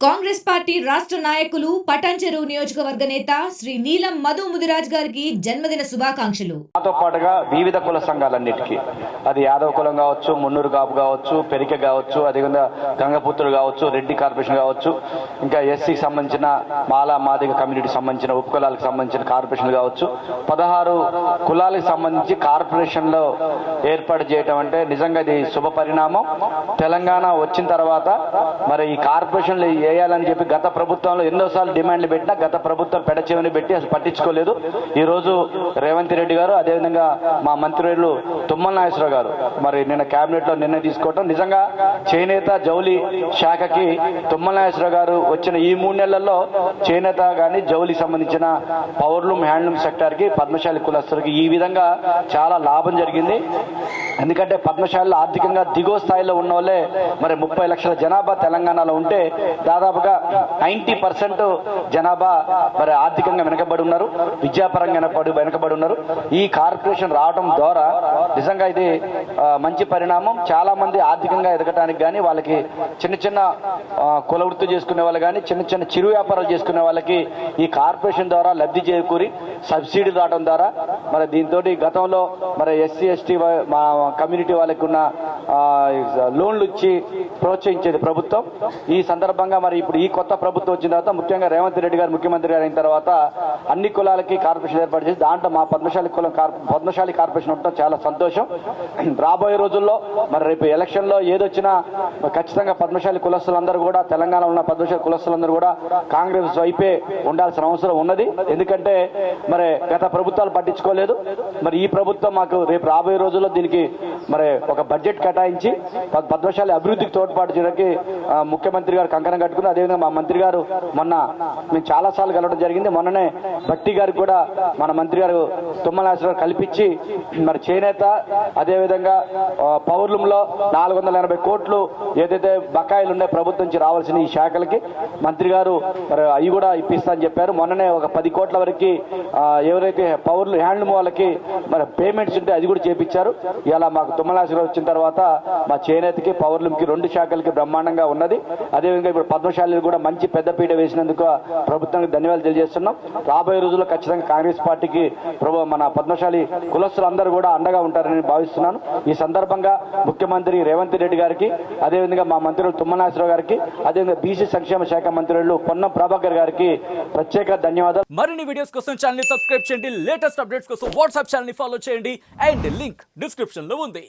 Congress party రాష్ట్ర నాయకులు పటాన్చెరు నియోజకవర్గ నేత శ్రీ నీలం మధు ముదిరాజ్ గారికి జన్మదిన శుభాకాంక్షలు. నాతో పాటుగా వివిధ కుల సంఘాలన్నిటికీ, అది యాదవ కులం కావచ్చు, మున్నూరు కాపు కావచ్చు, పెరిక కావచ్చు, అదేవిధంగా గంగపుత్రులు కావచ్చు, రెడ్డి కార్పొరేషన్ కావచ్చు, ఇంకా ఎస్సీకి సంబంధించిన మాలా మాదిగ కమ్యూనిటీకి సంబంధించిన ఉపకులాలకు సంబంధించిన కార్పొరేషన్లు కావచ్చు, 16 కులాలకు సంబంధించి కార్పొరేషన్లో ఏర్పాటు చేయటం అంటే నిజంగా ఇది శుభ పరిణామం. తెలంగాణ వచ్చిన తర్వాత మరి ఈ కార్పొరేషన్లు వేయాలని చెప్పి గత ప్రభుత్వంలో ఎన్నోసార్లు డిమాండ్లు పెట్టినా గత ప్రభుత్వం పెడచెవిని పెట్టి అసలు పట్టించుకోలేదు. ఈ రోజు రేవంత్ రెడ్డి గారు, అదేవిధంగా మా మంత్రివర్యులు తుమ్మల నాగేశ్వరరావు గారు మరి నిన్న కేబినెట్ లో నిర్ణయం తీసుకోవడం నిజంగా చేనేత జౌలి శాఖకి తుమ్మల నాగేశ్వరరావు గారు వచ్చిన ఈ 3 నెలల్లో చేనేత కానీ జౌలికి సంబంధించిన పవర్లూమ్ హ్యాండ్లూమ్ సెక్టర్ కి పద్మశాలి కులస్తులకి ఈ విధంగా చాలా లాభం జరిగింది. ఎందుకంటే పద్మశాలిలో ఆర్థికంగా దిగువ స్థాయిలో ఉన్న వాళ్ళే మరి 30 లక్షల జనాభా తెలంగాణలో ఉంటే దాదాపుగా 90% జనాభా మరి ఆర్థికంగా వెనకబడి ఉన్నారు, విద్యాపరంగా వెనకబడి ఉన్నారు. ఈ కార్పొరేషన్ రావడం ద్వారా నిజంగా ఇది మంచి పరిణామం. చాలా మంది ఆర్థికంగా ఎదగటానికి కానీ, వాళ్ళకి చిన్న చిన్న కుల వృత్తి చేసుకునే వాళ్ళు కానీ, చిన్న చిన్న చిరు వ్యాపారాలు చేసుకునే వాళ్ళకి ఈ కార్పొరేషన్ ద్వారా లబ్ధి చేకూరి సబ్సిడీ రావడం ద్వారా మరి దీంతో గతంలో మరి ఎస్సీ ఎస్టీ మా కమ్యూనిటీ వాళ్ళకి ఉన్న లోన్లు ఇచ్చి ప్రోత్సహించేది ప్రభుత్వం. ఈ సందర్భంగా మరి ఇప్పుడు ఈ కొత్త ప్రభుత్వం వచ్చిన తర్వాత, ముఖ్యంగా రేవంత్ రెడ్డి గారు ముఖ్యమంత్రి గారు అయిన తర్వాత అన్ని కులాలకి కార్పొరేషన్ ఏర్పాటు చేసి దాంట్లో మా పద్మశాలి కార్పొరేషన్ ఉండటం చాలా సంతోషం. రాబోయే రోజుల్లో మరి రేపు ఎలక్షన్ లో ఏదొచ్చినా ఖచ్చితంగా పద్మశాలి కులస్తులందరూ కూడా, తెలంగాణలో ఉన్న పద్మశాలి కులస్తులందరూ కూడా కాంగ్రెస్ వైపే ఉండాల్సిన అవసరం ఉన్నది. ఎందుకంటే మరి గత ప్రభుత్వాలు పట్టించుకోలేదు. మరి ఈ ప్రభుత్వం మాకు రేపు రాబోయే రోజుల్లో దీనికి మరి ఒక బడ్జెట్ కేటాయించి పద్మశాలి అభివృద్ధికి తోడ్పాటు చేయడానికి ముఖ్యమంత్రి గారు కంకణం కట్టుకుని, అదేవిధంగా మా మంత్రి గారు మొన్న మేము చాలా సార్లు కలవడం జరిగింది. మొన్ననే భట్టి గారికి కూడా మన మంత్రి గారు తుమ్మల నాగేశ్వరరావు కల్పించి మరి చేనేత, అదేవిధంగా పౌర్లంలో 480 కోట్లు ఏదైతే బకాయిలు ఉన్నాయి ప్రభుత్వం నుంచి రావాల్సిన ఈ శాఖలకి మంత్రి గారు మరి అవి కూడా ఇప్పిస్తా అని చెప్పారు. మొన్ననే ఒక 10 కోట్ల వరకు ఎవరైతే పౌర్లు హ్యాండ్లూమ్ వాళ్ళకి మరి పేమెంట్స్ ఉంటే అది కూడా చేపించారు. ఇలా మాకు తుమ్మల నాగేశ్వరరావు వచ్చిన తర్వాత మా చేనేతకి, పౌర్లంకి 2 శాఖలకి బ్రహ్మాండంగా ఉన్నది. అదేవిధంగా ఇప్పుడు పద్మశాలిలు కూడా మంచి పెద్దపీట వేసినందుకు ప్రభుత్వానికి ధన్యవాదాలు తెలియజేస్తున్నాం. రాబోయే రోజుల్లో ఖచ్చితంగా కాంగ్రెస్ పార్టీకి మన పద్మశాలి కులస్తులందరూ కూడా అండగా ఉంటారని భావిస్తున్నాను. ఈ సందర్భంగా ముఖ్యమంత్రి రేవంత్ రెడ్డి గారికి, అదేవిధంగా మా మంత్రులు తుమ్మల నాగేశ్వరరావు గారికి, అదేవిధంగా బీసీ సంక్షేమ శాఖ మంత్రులు పొన్నం ప్రభాకర్ గారికి ప్రత్యేక ధన్యవాదాలు. మరిన్ని వీడియోస్ కోసం ఛానల్ ని సబ్స్క్రైబ్ చేయండి, లేటెస్ట్ అప్డేట్స్ కోసం వాట్సాప్ ఛానల్ ని ఫాలో చేయండి అండ్ లింక్ డిస్క్రిప్షన్ లో ఉంది.